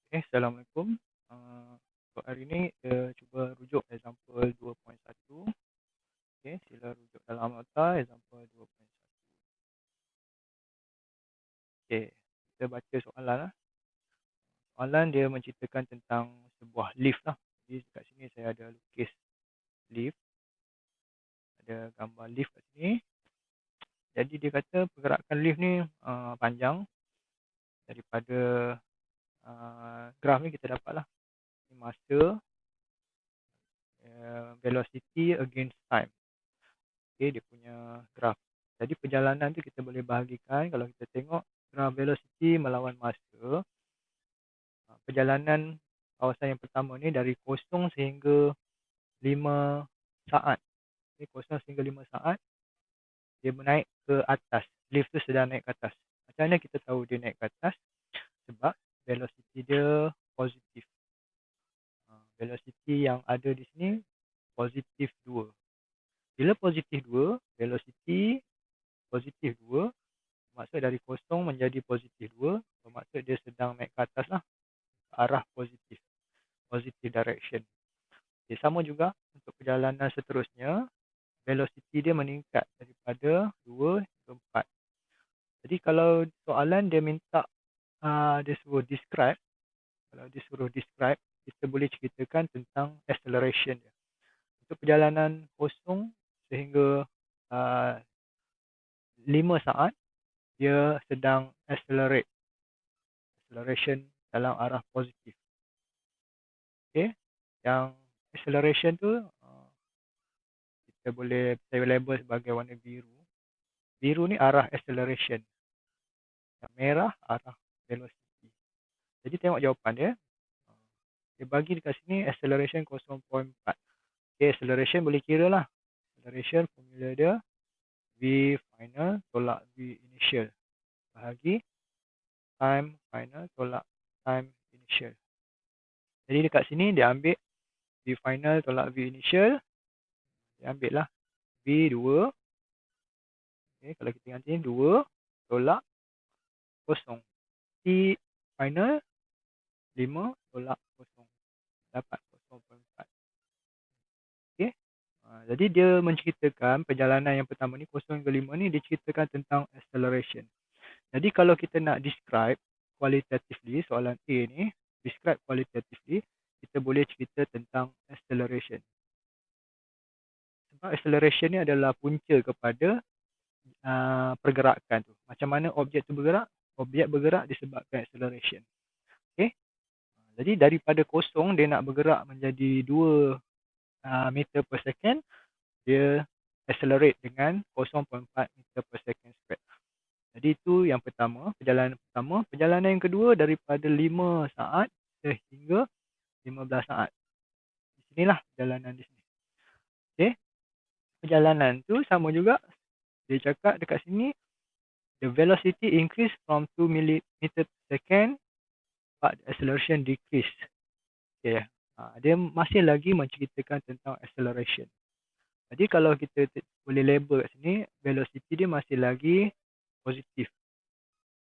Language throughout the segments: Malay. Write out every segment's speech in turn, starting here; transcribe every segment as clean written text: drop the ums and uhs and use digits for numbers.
Assalamualaikum. Untuk hari ini kita cuba rujuk example 2.1. Sila rujuk dalam nota example 2.1. Kita baca soalan lah. Soalan dia menceritakan tentang sebuah lift lah. Jadi kat sini saya ada lukis lift. Ada gambar lift kat sini. Jadi dia kata pergerakan lift ni panjang. Daripada graf ni kita dapat lah. Masa, velocity against time. Dia punya graf. Jadi perjalanan tu kita boleh bahagikan. Kalau kita tengok graf velocity melawan masa, perjalanan kawasan yang pertama ni dari 0 sehingga 5 saat. 0 sehingga 5 saat dia menaik ke atas. Lift tu sedang naik ke atas. Macam mana kita tahu dia naik ke atas? Sebab velocity dia positif. Velocity yang ada di sini positif 2. Bila positif 2, velocity positif 2, maksud dari 0 menjadi positif 2, bermaksud dia sedang naik ke atas lah, ke arah positif, positive direction. Sama juga untuk perjalanan seterusnya, velocity dia meningkat daripada 2 ke 4. Jadi kalau soalan dia minta, dia suruh describe, kalau dia suruh describe, kita boleh ceritakan tentang acceleration dia. Untuk perjalanan 0 sehingga 5 saat, dia sedang acceleration dalam arah positif. Yang acceleration tu saya label sebagai warna biru. Biru ni arah acceleration. Yang merah arah velocity. Jadi tengok jawapan dia. Dia bagi dekat sini acceleration 0.4. Acceleration boleh kira lah. Acceleration formula dia V final tolak V initial bahagi time final tolak time initial. Jadi dekat sini dia ambil V final tolak V initial. Dia ambil lah V2. Kalau kita ingat sini 2 tolak 0. T final 5 tolak 0. Dapat 0.4. Jadi dia menceritakan perjalanan yang pertama ni 0 hingga 5 ni dia ceritakan tentang acceleration. Jadi kalau kita nak describe qualitatively soalan A ni, describe qualitatively, kita boleh cerita tentang acceleration. Sebab acceleration ni adalah punca kepada pergerakan tu. Macam mana objek tu bergerak? Objek bergerak disebabkan acceleration. Jadi daripada 0 dia nak bergerak menjadi 2 meter per second, dia accelerate dengan 0.4 meter per second square. Jadi itu yang pertama, perjalanan pertama. Perjalanan yang kedua daripada 5 saat sehingga 15 saat. Di sinilah perjalanan di sini. Perjalanan tu sama juga. Dia cakap dekat sini, the velocity increase from 2 meter per second but the acceleration decrease. Dia masih lagi menceritakan tentang acceleration. Jadi kalau kita boleh label kat sini, velocity dia masih lagi positif.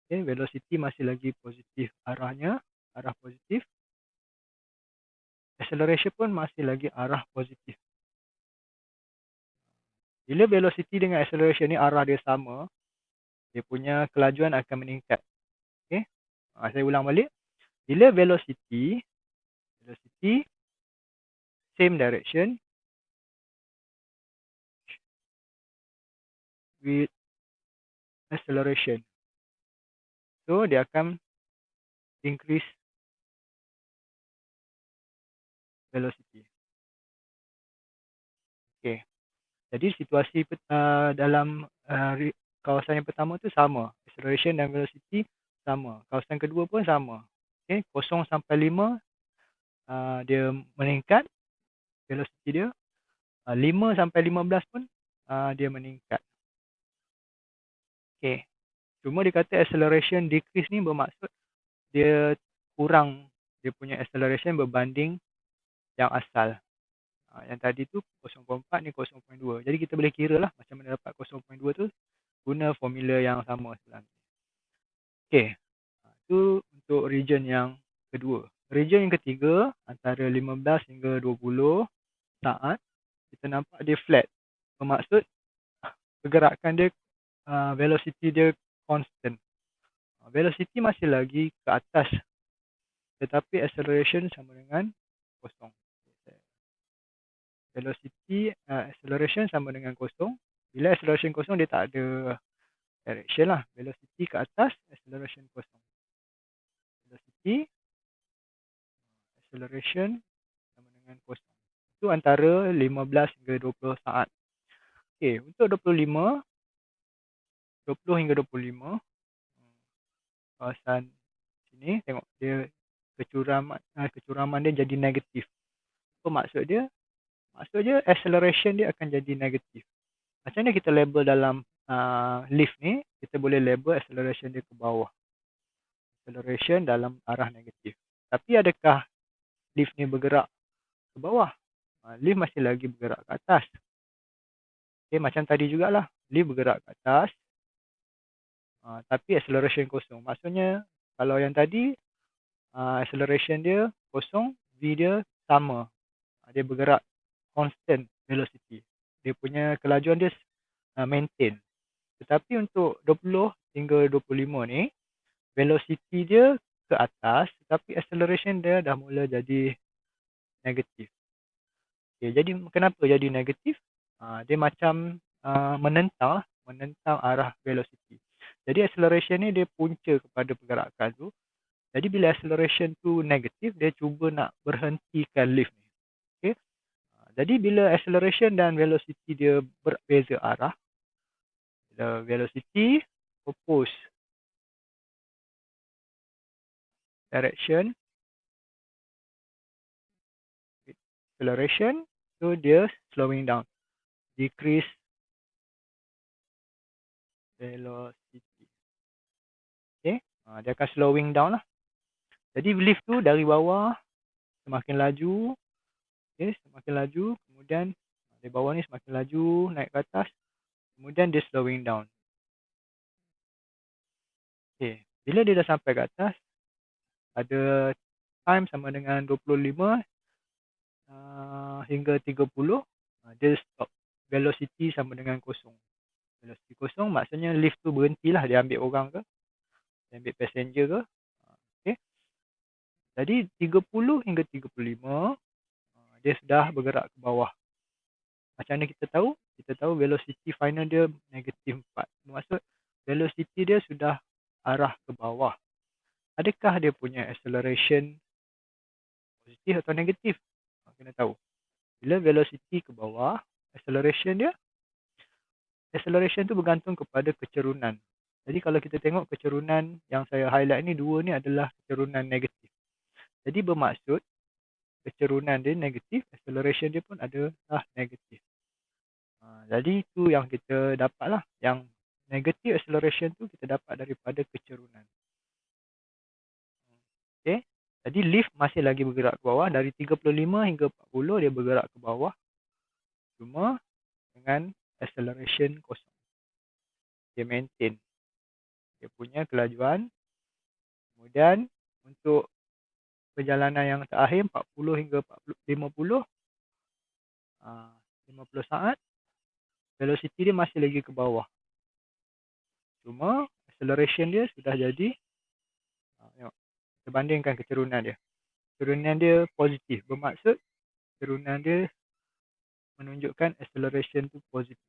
Velocity masih lagi positif arahnya, arah positif. Acceleration pun masih lagi arah positif. Bila velocity dengan acceleration ni arah dia sama, dia punya kelajuan akan meningkat. Saya ulang balik. Bila velocity same direction with acceleration. So dia akan increase velocity. Jadi situasi dalam kawasan yang pertama tu sama. Acceleration dan velocity sama. Kawasan kedua pun sama. 0 sampai 5 dia meningkat velocity dia. 5 sampai 15 pun dia meningkat. Cuma dia kata acceleration decrease ni bermaksud dia kurang dia punya acceleration berbanding yang asal. Yang tadi tu 0.4 ni 0.2. Jadi kita boleh kira lah macam mana dapat 0.2 tu guna formula yang sama sebenarnya. Itu untuk region yang kedua. Region yang ketiga antara 15 hingga 20 saat, kita nampak dia flat. Bermaksud pergerakan dia, velocity dia constant. Velocity masih lagi ke atas, tetapi acceleration sama dengan kosong. Velocity, acceleration sama dengan kosong. Bila acceleration kosong, dia tak ada direction lah. Velocity ke atas, acceleration kosong. Velocity, acceleration sama dengan kosong. Itu antara 15 hingga 20 saat. Okey, untuk 20 hingga 25, kawasan sini tengok dia kecuraman dia jadi negatif. Apa maksud dia? Maksud dia acceleration dia akan jadi negatif. Macam mana kita label dalam lift ni? Kita boleh label acceleration dia ke bawah. Acceleration dalam arah negatif. Tapi adakah lift ni bergerak ke bawah? Lift masih lagi bergerak ke atas. Okay, macam tadi jugalah. Lift bergerak ke atas. Tapi acceleration kosong. Maksudnya kalau yang tadi acceleration dia kosong, V dia sama. Dia bergerak constant velocity. Dia punya kelajuan dia maintain. Tetapi untuk 20 hingga 25 ni, velocity dia ke atas, tetapi acceleration dia dah mula jadi negatif. Okay, jadi kenapa jadi negatif? Dia macam menentang arah velocity. Jadi acceleration ni dia punca kepada pergerakan tu. Jadi bila acceleration tu negatif, dia cuba nak berhentikan lift ni. Okay? Jadi bila acceleration dan velocity dia berbeza arah, the velocity oppose direction, acceleration, so dia slowing down, decrease velocity. Okay? Dia akan slowing down lah. Jadi lift tu dari bawah semakin laju, okay, semakin laju, kemudian dari bawah ni semakin laju, naik ke atas, kemudian dia slowing down. Okay. Bila dia dah sampai ke atas, ada time sama dengan 25 hingga 30, dia stop. Velocity sama dengan kosong. Velocity kosong maksudnya lift tu berhentilah, dia ambil orang ke, dia ambil passenger ke. Okay. Jadi 30 hingga 35, dia sudah bergerak ke bawah. Macam mana kita tahu? Kita tahu velocity final dia negatif 4. Maksud velocity dia sudah arah ke bawah. Adakah dia punya acceleration positif atau negatif? Kena tahu. Bila velocity ke bawah, acceleration tu bergantung kepada kecerunan. Jadi kalau kita tengok kecerunan yang saya highlight ni, dua ni adalah kecerunan negatif. Jadi bermaksud kecerunan dia negatif, acceleration dia pun adalah negatif. Jadi itu yang kita dapat lah. Yang negative acceleration tu kita dapat daripada kecerunan. Okay. Jadi lift masih lagi bergerak ke bawah. Dari 35 hingga 40 dia bergerak ke bawah. Cuma dengan acceleration kosong. Dia maintain dia punya kelajuan. Kemudian untuk perjalanan yang terakhir 40 hingga 50 saat, velocity dia masih lagi ke bawah. Cuma acceleration dia sudah jadi, kita bandingkan kecerunan dia. Kecerunan dia positif. Bermaksud kecerunan dia menunjukkan acceleration tu positif.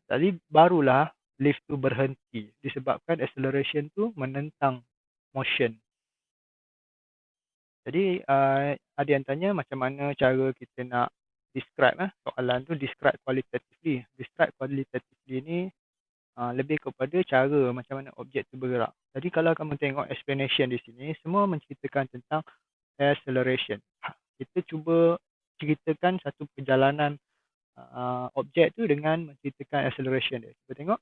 Jadi barulah lift tu berhenti disebabkan acceleration tu menentang motion. Jadi ada yang tanya macam mana cara kita nak describe soalan tu, describe qualitatively. Describe qualitatively ni lebih kepada cara macam mana objek tu bergerak. Jadi kalau kamu tengok explanation di sini, semua menceritakan tentang acceleration. Kita cuba ceritakan satu perjalanan objek tu dengan menceritakan acceleration dia. Kita tengok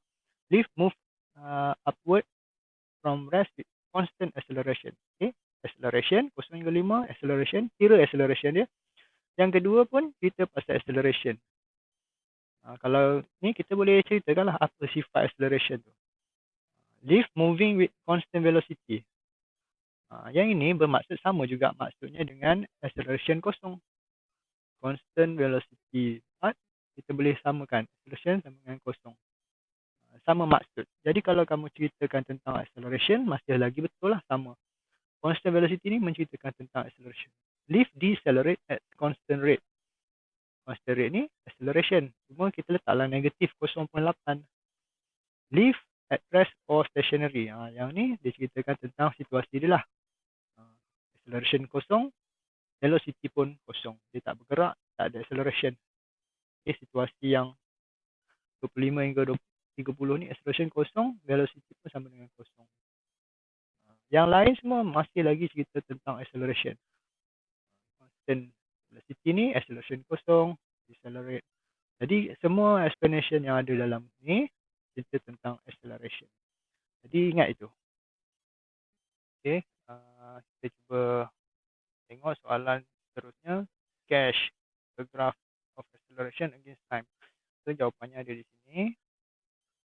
lift move upward from rest with constant acceleration. Okay, acceleration 0 hingga 5, acceleration, kira acceleration dia. Yang kedua pun kita pasal acceleration. Kalau ni kita boleh ceritakanlah apa sifat acceleration tu. Lift moving with constant velocity. Yang ini bermaksud sama juga maksudnya dengan acceleration kosong. Constant velocity. Kita boleh samakan acceleration sama dengan kosong. Sama maksud. Jadi kalau kamu ceritakan tentang acceleration, masih lagi betul lah sama. Constant velocity ni menceritakan tentang acceleration. Lift decelerate at constant rate. Constant rate ni acceleration. Cuma kita letaklah negatif 0.8. Lift at rest or stationary. Yang ni dia ceritakan tentang situasi dia lah. Acceleration kosong, velocity pun kosong. Dia tak bergerak, tak ada acceleration. Okay, situasi yang 25 hingga 30 ni acceleration kosong, velocity pun sama dengan kosong. Yang lain semua masih lagi cerita tentang acceleration. Constant velocity ni acceleration kosong, decelerate. Jadi semua explanation yang ada dalam ni cerita tentang acceleration. Jadi ingat itu. Okay, kita cuba tengok soalan seterusnya. Sketch the graph of acceleration against time. So jawapannya ada di sini.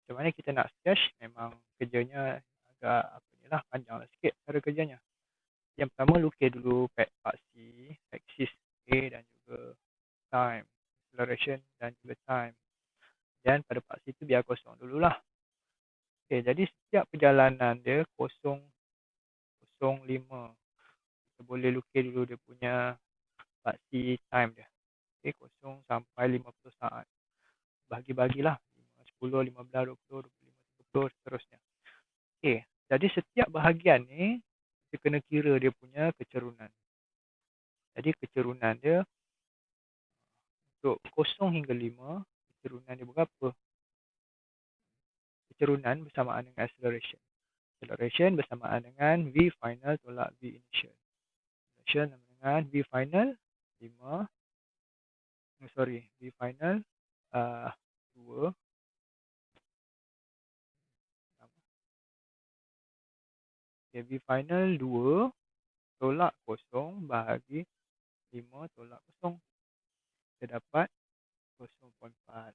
Macam mana kita nak sketch, memang kerjanya agak panjang lah sikit cara kerjanya. Yang pertama lukis dulu paksi, axis A dan juga time, acceleration dan juga time. Dan pada paksi itu biar kosong dululah. Okay, jadi setiap perjalanan dia 0.05. Kita boleh lukis dulu dia punya paksi time dia. Okay, 0 sampai 50 saat. Bagi-bagilah 10, 15, 20, 25, 30 seterusnya. Okay, jadi setiap bahagian ni kita kena kira dia punya kecerunan. Jadi kecerunan dia untuk 0 hingga 5, kecerunan dia berapa? Kecerunan bersamaan dengan acceleration. Acceleration bersamaan dengan V final tolak V initial. Acceleration sama dengan V final 5. V final 2. Okay, V final 2 tolak 0 bahagi 5 tolak 0. Kita dapat 0.4.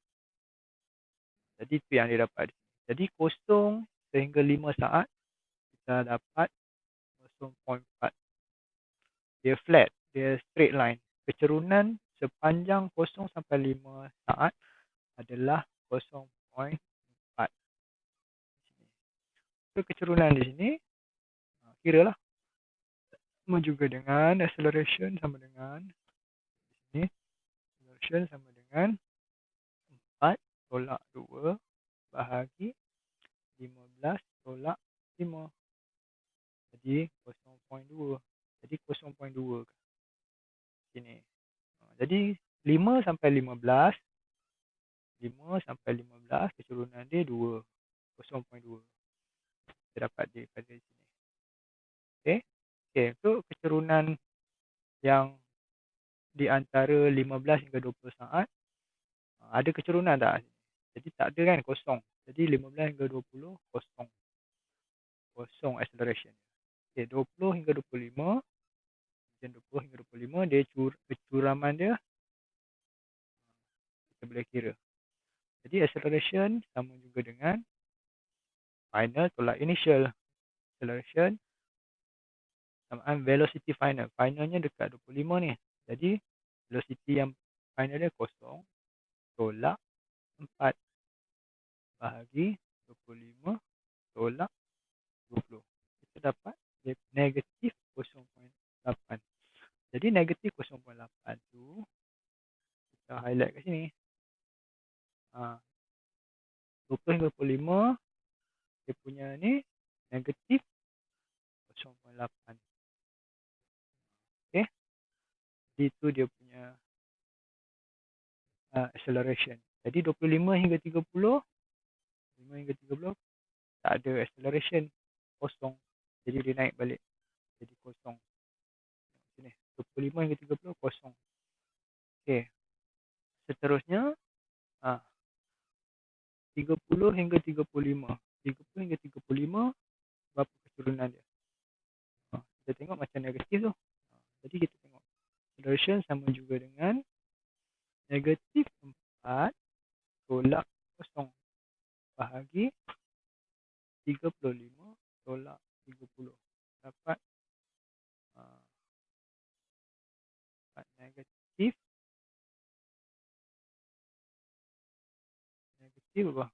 Jadi itu yang dia dapat. Jadi 0 sehingga 5 saat kita dapat 0.4. Dia flat, dia straight line. Kecerunan sepanjang 0 sampai 5 saat adalah 0.4. So kecerunan di sini kiralah sama juga dengan acceleration sama dengan di sini. Acceleration sama dengan 4 tolak 2 bahagi 15 tolak 5. Jadi 0.2. Jadi 0.2 sini. Jadi 5 sampai 15. 5 sampai 15 kecerunan dia 2. 0.2. Kita dapat dia pada sini. Okey. Okey, untuk kecerunan yang di antara 15 hingga 20 saat ada kecerunan tak? Jadi tak ada kan, kosong. Jadi 15 hingga 20 kosong. Kosong acceleration. Okey, 20 hingga 25. Dan 20 hingga 25 dia kecuraman dia kita boleh kira. Jadi acceleration sama juga dengan final tolak initial. Acceleration samaan velocity final. Finalnya dekat 25 ni. Jadi velocity yang final dia kosong tolak 4 bahagi 25 tolak 20. Kita dapat negatif 0.8. Jadi negatif 0.8 tu kita highlight kat sini. 20 hingga 25 dia punya ni negatif 0.8. Okay. Jadi itu dia punya acceleration. Jadi 25 hingga 30, 5 hingga 30 tak ada acceleration, kosong. Jadi dia naik balik jadi kosong. Sini 25 hingga 30 kosong. Okey. Seterusnya 30 hingga 35. 30 hingga 35 berapa keturunan dia? Kita tengok macam negatif tu. Jadi kita tengok acceleration sama juga dengan negatif 4 tolak kosong bahagi 35 tolak 30. Dapat Negatif apa?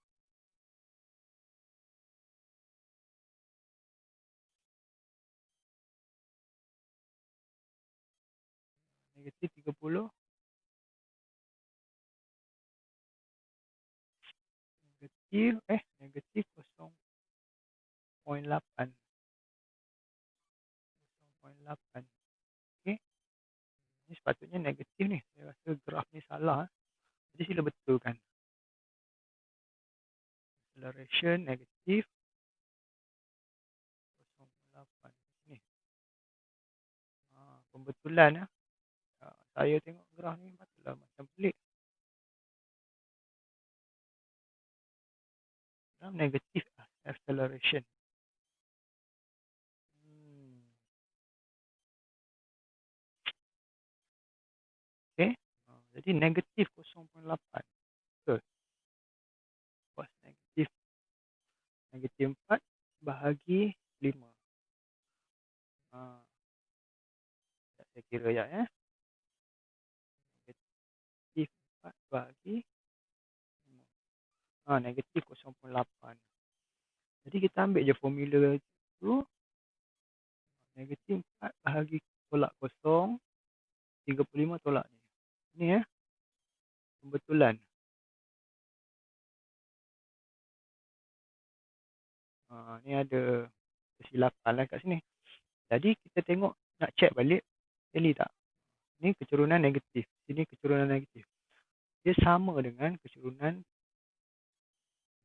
Negatif 30. Negatif 0.8. 0.8. Okey. Ini sepatutnya negatif ni. Saya rasa graf ni salah. Jadi sila betulkan. Acceleration negatif 0.8. Ni. Pembetulan ya. Saya tengok graf ni patutlah macam pelik. Graf negatif acceleration. Okey. Jadi negatif 0.8. Betul. Cos negatif 4 bahagi 5. Saya kira ya. Negatif 4 bahagi 5. Negatif 0.8. Jadi kita ambil je formula tu. Negatif 4 bahagi tolak kosong. 35 tolak ni. Ni pembetulan. Ni ada kesilapan lah kat sini. Jadi kita tengok, nak check balik. Tally tak? Ni kecurunan negatif. Sini kecurunan negatif. Dia sama dengan kecurunan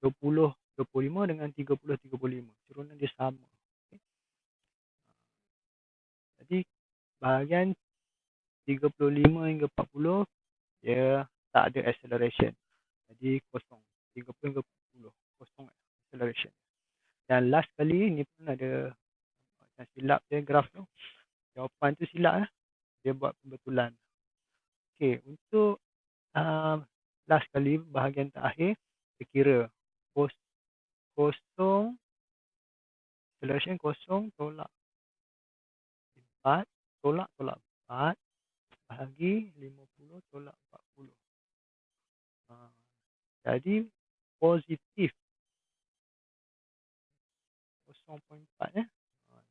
20-25 dengan 30-35. Kecurunan dia sama. Okay. Jadi bahagian 35 hingga 40 dia tak ada acceleration. Jadi kosong. 30 hingga 40 kosong acceleration. Dan last kali ni pun ada macam silap dia graf tu. Jawapan tu silap dia buat pembetulan. Okey, untuk last kali bahagian terakhir kita kira kosong acceleration kosong tolak 4 tolak 4 bahagi 50 tolak 40. Jadi positif 0.4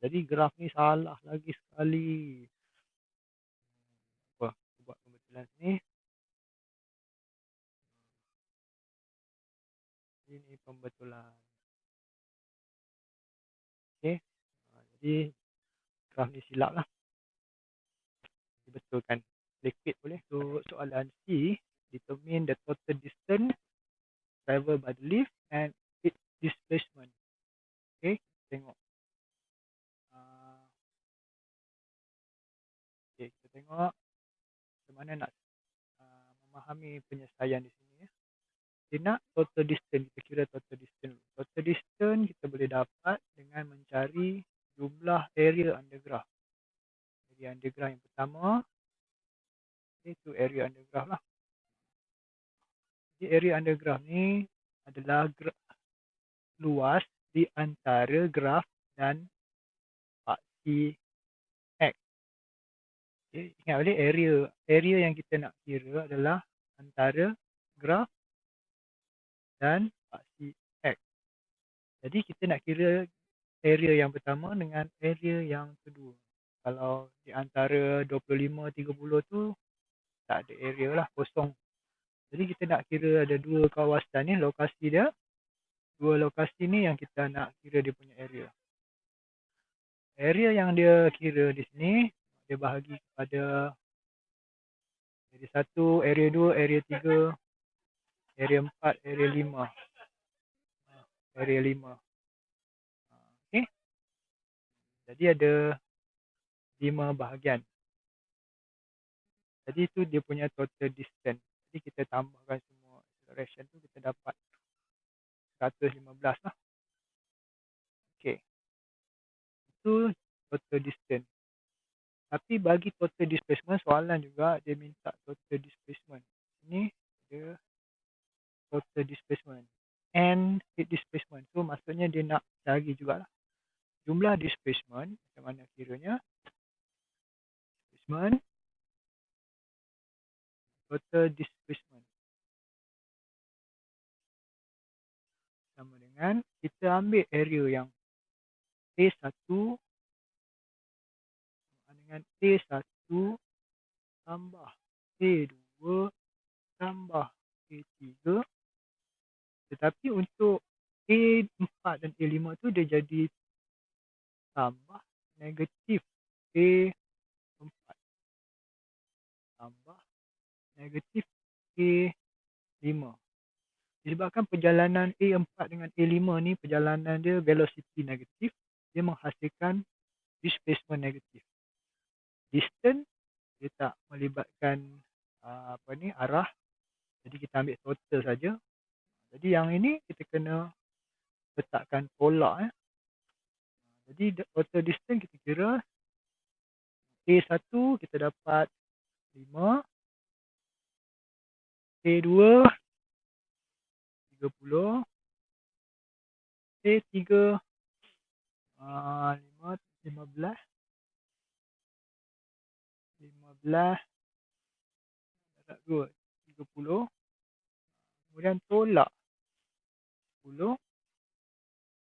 Jadi graf ni salah lagi sekali. Apa? Buat pembetulan ni. Ini pembetulan. Okey. Jadi graf ni silap lah. Dibetulkan. Liquid boleh. So soalan C, determine the total distance traveled by the lift and its displacement. Okay, tengok. Okay, kita tengok macam mana nak memahami penyelesaian di sini. Kita nak total distance, kita kira total distance. Total distance kita boleh dapat dengan mencari jumlah area under graph. Area under graph yang pertama, itu area under graph lah. Jadi area under graph ni adalah luas di antara graf dan paksi X. Okay, ingat balik area yang kita nak kira adalah antara graf dan paksi X. Jadi kita nak kira area yang pertama dengan area yang kedua. Kalau di antara 25-30 tu tak ada area lah, kosong. Jadi kita nak kira ada dua kawasan ni, lokasi dia. Dua lokasi ni yang kita nak kira dia punya area. Area yang dia kira di sini, dia bahagi kepada area 1, area 2, area 3, area 4, area 5. Area 5. Okay. Jadi ada 5 bahagian. Jadi itu dia punya total distance. Jadi kita tambahkan semua acceleration tu kita dapat 115 lah. Okay. Itu total distance. Tapi bagi total displacement, soalan juga dia minta total displacement. Ini dia total displacement and heat displacement. So maksudnya dia nak cari jugalah jumlah displacement, macam mana kiranya displacement, total displacement. dengan kita ambil area yang A1 dengan A1 tambah A2 tambah A3, tetapi untuk A4 dan A5 tu dia jadi tambah negatif A4 tambah negatif A5. Disebabkan perjalanan A4 dengan A5 ni perjalanan dia velocity negatif, dia menghasilkan displacement negatif. Distance dia tak melibatkan arah, jadi kita ambil total saja. Jadi yang ini kita kena letakkan tolak. Jadi total distance kita kira A1 kita dapat 5, A2 30, A3 15, 30, kemudian tolak 10,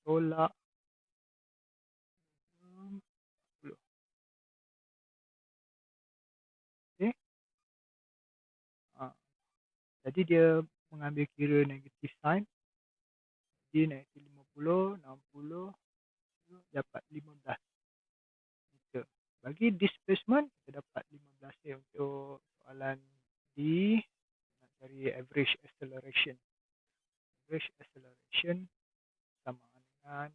tolak 10. Okey. Jadi dia mengambil kira negatif sign. Jadi negatif 50, 60 dapat 15 meter. Bagi displacement kita dapat 15 untuk soalan D, nak cari average acceleration. Average acceleration sama dengan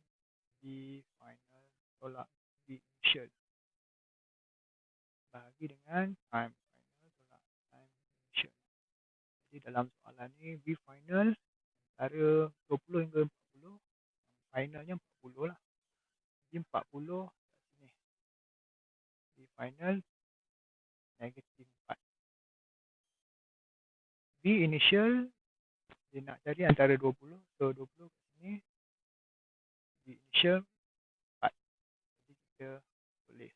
V final tolak V initial bagi dengan time final tolak time initial. Jadi dalam soalan ni V final antara 20 hingga 40, finalnya 40 lah. Jadi 40 kat sini. V final negatif 4. V initial dia nak cari antara 20. So 20 kat sini. V initial 4. Jadi kita tulis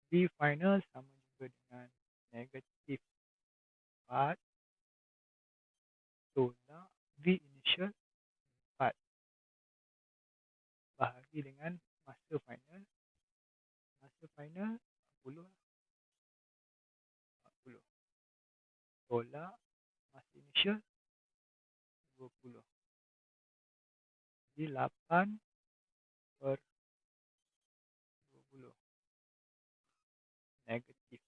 V final sama juga dengan negatif 4 tolak V initial 4 bahagi dengan masa final. Masa final 40 lah. 40 tolak masa initial 20. Jadi 8 per 20 negatif.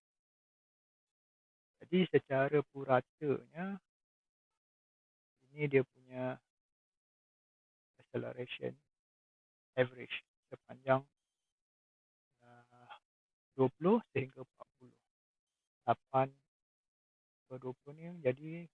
Jadi secara puratanya ini dia punya acceleration average sepanjang 20 sehingga 40. 8 per 20 ni jadi